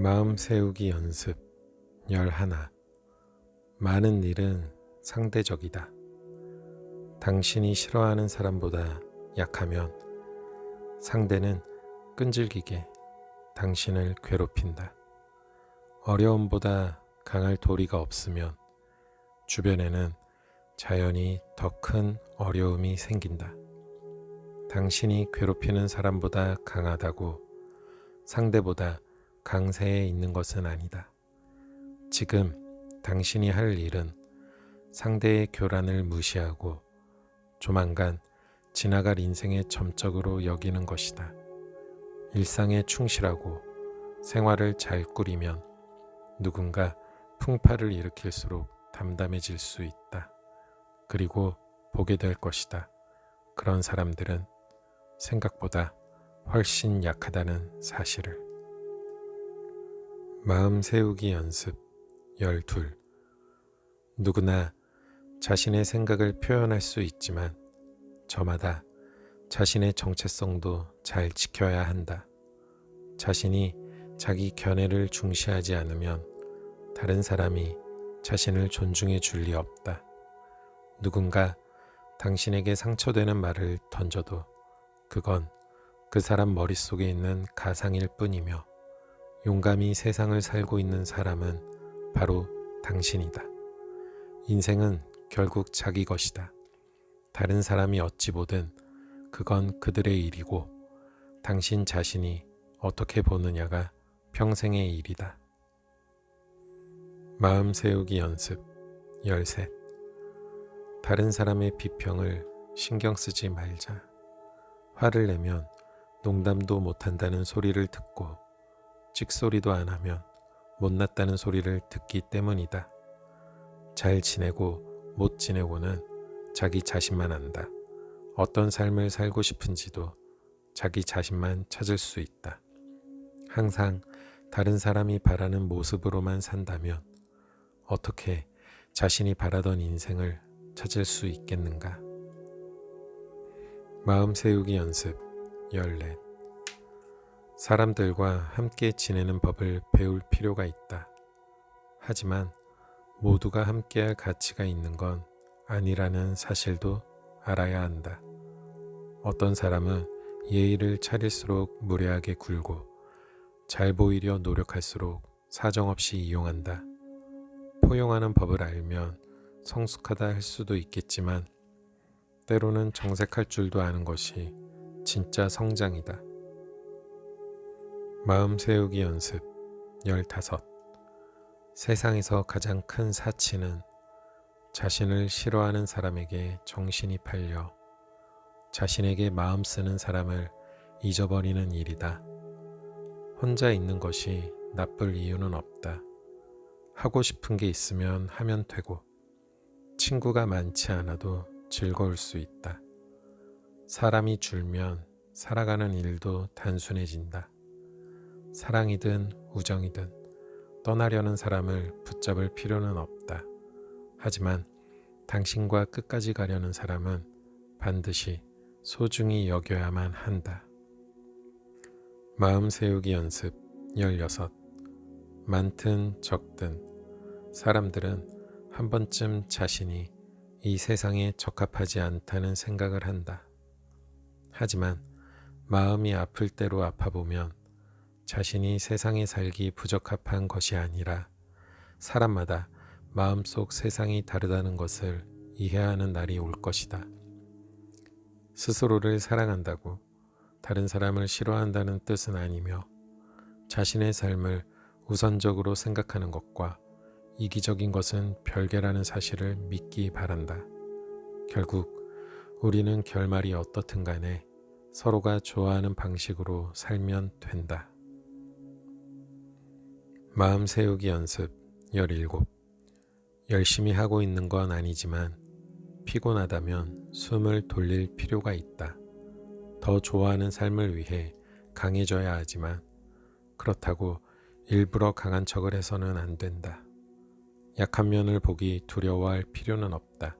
마음 세우기 연습 11. 많은 일은 상대적이다. 당신이 싫어하는 사람보다 약하면 상대는 끈질기게 당신을 괴롭힌다. 어려움보다 강할 도리가 없으면 주변에는 자연히 더 큰 어려움이 생긴다. 당신이 괴롭히는 사람보다 강하다고 상대보다 강세에 있는 것은 아니다. 지금 당신이 할 일은 상대의 교란을 무시하고 조만간 지나갈 인생의 점적으로 여기는 것이다. 일상에 충실하고 생활을 잘 꾸리면 누군가 풍파를 일으킬수록 담담해질 수 있다. 그리고 보게 될 것이다. 그런 사람들은 생각보다 훨씬 약하다는 사실을. 마음 세우기 연습 12. 누구나 자신의 생각을 표현할 수 있지만 저마다 자신의 정체성도 잘 지켜야 한다. 자신이 자기 견해를 중시하지 않으면 다른 사람이 자신을 존중해 줄 리 없다. 누군가 당신에게 상처되는 말을 던져도 그건 그 사람 머릿속에 있는 가상일 뿐이며 용감히 세상을 살고 있는 사람은 바로 당신이다. 인생은 결국 자기 것이다. 다른 사람이 어찌 보든 그건 그들의 일이고 당신 자신이 어떻게 보느냐가 평생의 일이다. 마음 세우기 연습 13. 다른 사람의 비평을 신경 쓰지 말자. 화를 내면 농담도 못한다는 소리를 듣고 찍소리도 안 하면 못났다는 소리를 듣기 때문이다. 잘 지내고 못 지내고는 자기 자신만 안다. 어떤 삶을 살고 싶은지도 자기 자신만 찾을 수 있다. 항상 다른 사람이 바라는 모습으로만 산다면 어떻게 자신이 바라던 인생을 찾을 수 있겠는가? 마음 세우기 연습 14. 사람들과 함께 지내는 법을 배울 필요가 있다. 하지만 모두가 함께할 가치가 있는 건 아니라는 사실도 알아야 한다. 어떤 사람은 예의를 차릴수록 무례하게 굴고 잘 보이려 노력할수록 사정없이 이용한다. 포용하는 법을 알면 성숙하다 할 수도 있겠지만 때로는 정색할 줄도 아는 것이 진짜 성장이다. 마음 세우기 연습 15. 세상에서 가장 큰 사치는 자신을 싫어하는 사람에게 정신이 팔려 자신에게 마음 쓰는 사람을 잊어버리는 일이다. 혼자 있는 것이 나쁠 이유는 없다. 하고 싶은 게 있으면 하면 되고 친구가 많지 않아도 즐거울 수 있다. 사람이 줄면 살아가는 일도 단순해진다. 사랑이든 우정이든 떠나려는 사람을 붙잡을 필요는 없다. 하지만 당신과 끝까지 가려는 사람은 반드시 소중히 여겨야만 한다. 마음 세우기 연습 16. 많든 적든 사람들은 한 번쯤 자신이 이 세상에 적합하지 않다는 생각을 한다. 하지만 마음이 아플 대로 아파보면 자신이 세상에 살기 부적합한 것이 아니라 사람마다 마음속 세상이 다르다는 것을 이해하는 날이 올 것이다. 스스로를 사랑한다고 다른 사람을 싫어한다는 뜻은 아니며 자신의 삶을 우선적으로 생각하는 것과 이기적인 것은 별개라는 사실을 믿기 바란다. 결국 우리는 결말이 어떻든 간에 서로가 좋아하는 방식으로 살면 된다. 마음 세우기 연습 17. 열심히 하고 있는 건 아니지만 피곤하다면 숨을 돌릴 필요가 있다. 더 좋아하는 삶을 위해 강해져야 하지만 그렇다고 일부러 강한 척을 해서는 안 된다. 약한 면을 보기 두려워할 필요는 없다.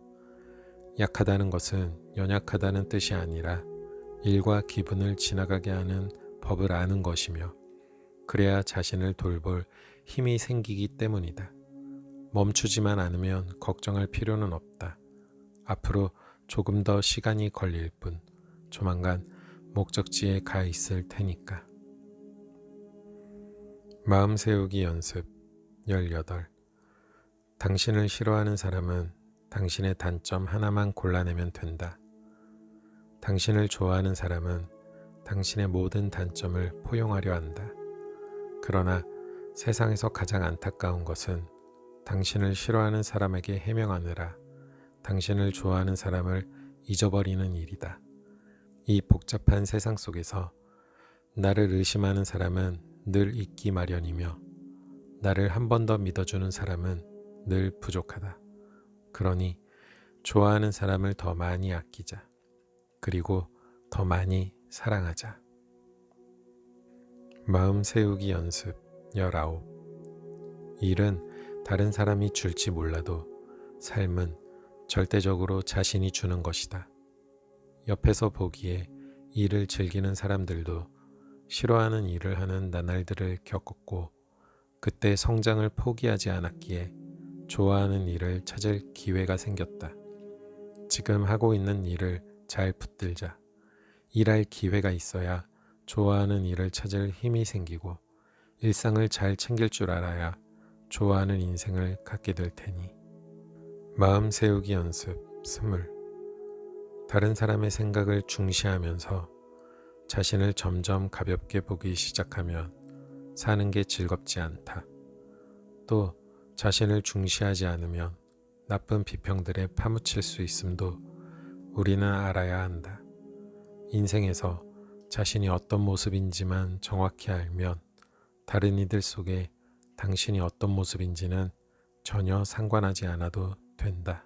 약하다는 것은 연약하다는 뜻이 아니라 일과 기분을 지나가게 하는 법을 아는 것이며 그래야 자신을 돌볼 힘이 생기기 때문이다. 멈추지만 않으면 걱정할 필요는 없다. 앞으로 조금 더 시간이 걸릴 뿐 조만간 목적지에 가 있을 테니까. 마음 세우기 연습 18. 당신을 싫어하는 사람은 당신의 단점 하나만 골라내면 된다. 당신을 좋아하는 사람은 당신의 모든 단점을 포용하려 한다. 그러나 세상에서 가장 안타까운 것은 당신을 싫어하는 사람에게 해명하느라 당신을 좋아하는 사람을 잊어버리는 일이다. 이 복잡한 세상 속에서 나를 의심하는 사람은 늘 잊기 마련이며 나를 한 번 더 믿어주는 사람은 늘 부족하다. 그러니 좋아하는 사람을 더 많이 아끼자. 그리고 더 많이 사랑하자. 마음 세우기 연습 19. 일은 다른 사람이 줄지 몰라도 삶은 절대적으로 자신이 주는 것이다. 옆에서 보기에 일을 즐기는 사람들도 싫어하는 일을 하는 나날들을 겪었고 그때 성장을 포기하지 않았기에 좋아하는 일을 찾을 기회가 생겼다. 지금 하고 있는 일을 잘 붙들자. 일할 기회가 있어야 좋아하는 일을 찾을 힘이 생기고 일상을 잘 챙길 줄 알아야 좋아하는 인생을 갖게 될 테니. 마음 세우기 연습 20. 다른 사람의 생각을 중시하면서 자신을 점점 가볍게 보기 시작하면 사는 게 즐겁지 않다. 또 자신을 중시하지 않으면 나쁜 비평들에 파묻힐 수 있음도 우리는 알아야 한다. 인생에서 자신이 어떤 모습인지만 정확히 알면 다른 이들 속에 당신이 어떤 모습인지는 전혀 상관하지 않아도 된다.